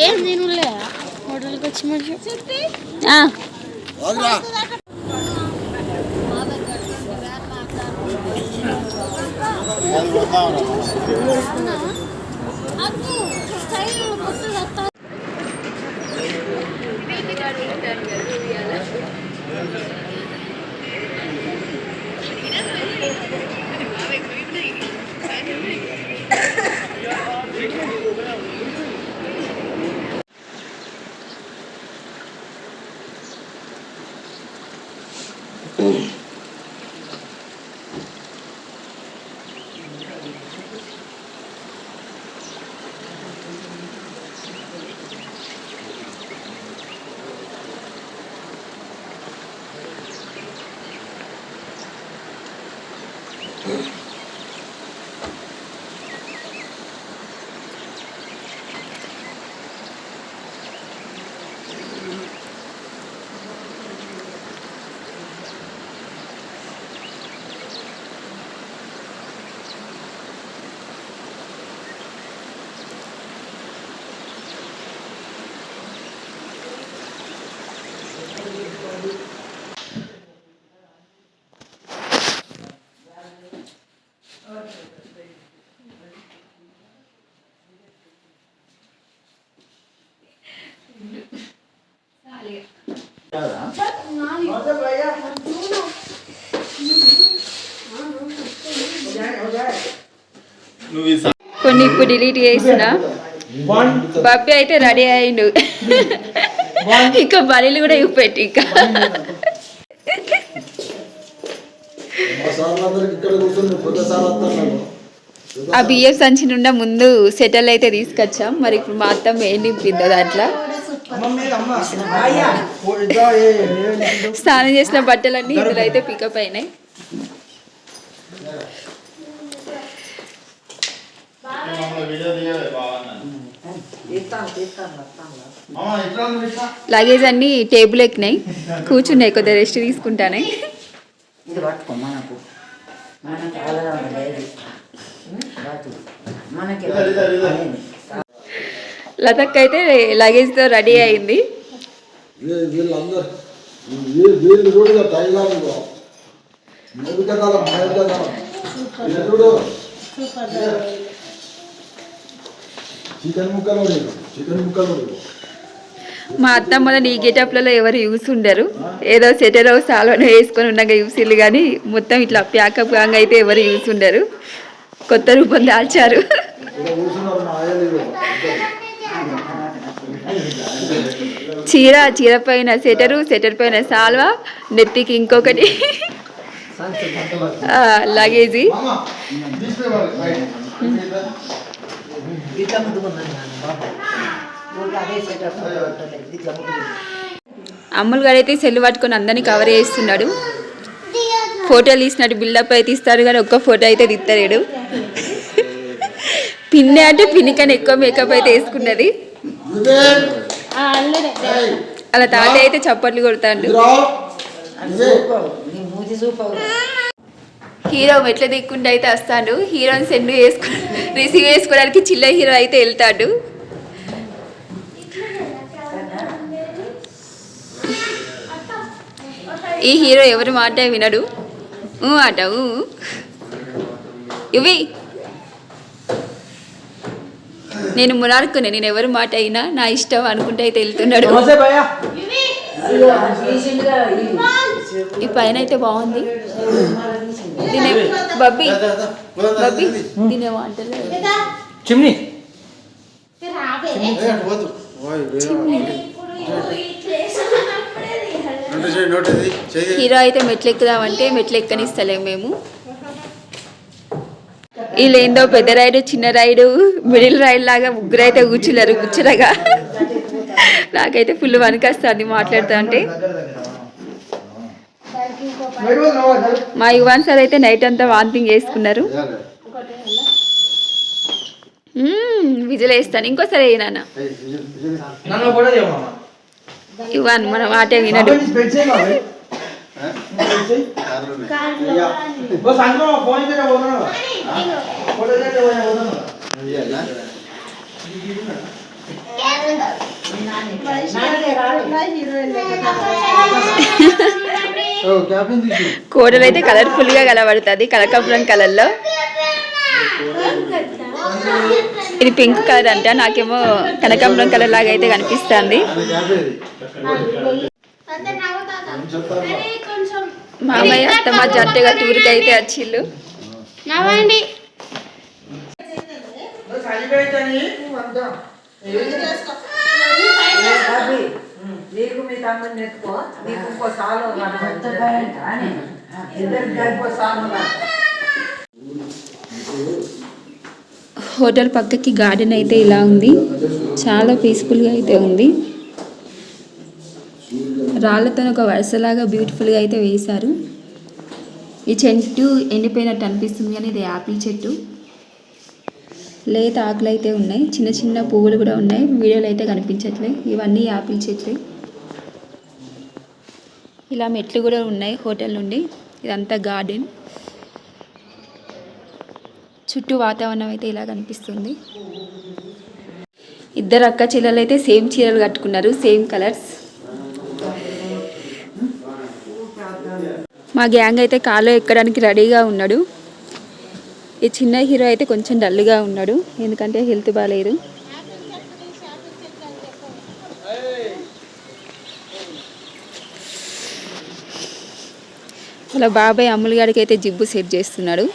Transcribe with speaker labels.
Speaker 1: ఏం తినలే హోటల్కి వచ్చి మంచి కొన్ని ఇప్పుడు డిలీట్ చేసిన బబ్బీ అయితే రెడీ అయిండు ఇంకా బలీలు కూడా ఇవ్వపెట్టి ఇంకా ఆ బియ్యం సంచి నుండి ముందు సెటిల్ అయితే తీసుకొచ్చాం. మరి ఇప్పుడు మా అత్తమ్మ ఏం నింపిద్దో దాంట్లో స్నానం చేసిన బట్టలన్నీ ఇందులో అయితే పికప్ అయినాయి. లగేజ్ అన్ని టేబుల్ ఎక్కినాయి, కూర్చున్నాయి, కొద్దిగా రెస్ట్ తీసుకుంటానే. లతక్ అయితే లగేజ్ తో రెడీ అయింది. మా అత్తమ్మలో ఈ గెటప్లలో ఎవరు యూస్ ఉండరు, ఏదో సెటర్ హౌస్ సాల్వను వేసుకొని ఉండగా యూసిల్లు కానీ మొత్తం ఇట్లా ప్యాకప్ కాంగా అయితే ఎవరు యూస్ ఉండరు. కొత్త రూపం దాల్చారు. చీర పైన సెటర్ పైన సాల్వా, నెత్తికి ఇంకొకటి లగేజీ. అమ్ములు గారు అయితే సెల్ పట్టుకొని అందరినీ కవర్ చేస్తున్నాడు. ఫోటోలు తీసినట్టు బిల్డప్ అయితే ఇస్తాడు కానీ ఒక్క ఫోటో అయితే తీస్తాడు. పిన్ని అంటే పిన్ని కన్నా ఎక్కువ మేకప్ అయితే వేసుకున్నది. అలా తాత అయితే చప్పట్లు కొడతాడు. హీరో మెట్ల దిక్కుండా అయితే వస్తాడు. హీరోని సెండ్ రిసీవ్ చేసుకోవడానికి చిల్ల హీరో అయితే వెళ్తాడు. ఈ హీరో ఎవరి మాట వినడు, ఆట ఇవి నేను మునార్కునే, నేను ఎవరి మాట అయినా నా ఇష్టం అనుకుంటే అయితే వెళ్తున్నాడు. ఈ పైన అయితే బాగుంది. బబ్బీ దీనేమో అంటలే చిమ్ని. హీరో అయితే మెట్లు ఎక్కుదామంటే మెట్లు ఎక్కనిస్తలేము మేము. వీళ్ళు ఏందో పెద్ద రైడు, చిన్న రైడు, మిడిల్ రైడ్ లాగా ముగ్గురు అయితే కూర్చున్నారు గుచ్చరగా. నాకైతే ఫుల్ వణికొస్తుంది మాట్లాడుతా అంటే. మా యువన్ సార్ అయితే నైట్ అంతా వాంతింగ్ చేసుకున్నారు. విజిల్ వేస్తాను, ఇంకోసారి ఏ నాన్న ఇవ్వను మన మాట వినడు. కోడలు అయితే కలర్ఫుల్ గా కనబడుతుంది కనకాంబరం కలర్ లో. ఇది పింక్ కలర్ అంట, నాకేమో కనకాంబరం కలర్ లాగా అయితే కనిపిస్తుంది. మామయ్య అత్తమ్మ జట్టుగా టూర్కి అయితే వచ్చిళ్ళు. హోటల్ పక్కకి గార్డెన్ అయితే ఇలా ఉంది, చాలా పీస్ఫుల్గా అయితే ఉంది. రాళ్ళతో ఒక వరుసలాగా బ్యూటిఫుల్గా అయితే వేశారు. ఈ చెట్టు ఎండిపోయినట్టు అనిపిస్తుంది కానీ ఇది యాపిల్ చెట్టు. లేత ఆకులు అయితే ఉన్నాయి, చిన్న చిన్న పువ్వులు కూడా ఉన్నాయి, వీడియోలో అయితే కనిపించట్లే. ఇవన్నీ యాపిల్ చెట్లు. ఇలా మెట్లు కూడా ఉన్నాయి హోటల్ నుండి. ఇదంతా గార్డెన్, చుట్టూ వాతావరణం అయితే ఇలా కనిపిస్తుంది. ఇద్దరు అక్క చెల్లెలు అయితే సేమ్ చీరలు కట్టుకున్నారు, సేమ్ కలర్స్. మా గ్యాంగ్ అయితే కాలో ఎక్కడానికి రెడీగా ఉన్నాడు. ఈ చిన్న హీరో అయితే కొంచెం డల్గా ఉన్నాడు, ఎందుకంటే హెల్త్ బాగాలేదు. అలా బాబాయ్ అమ్ములు గారికి అయితే జిబ్బు సెట్ చేస్తున్నాడు.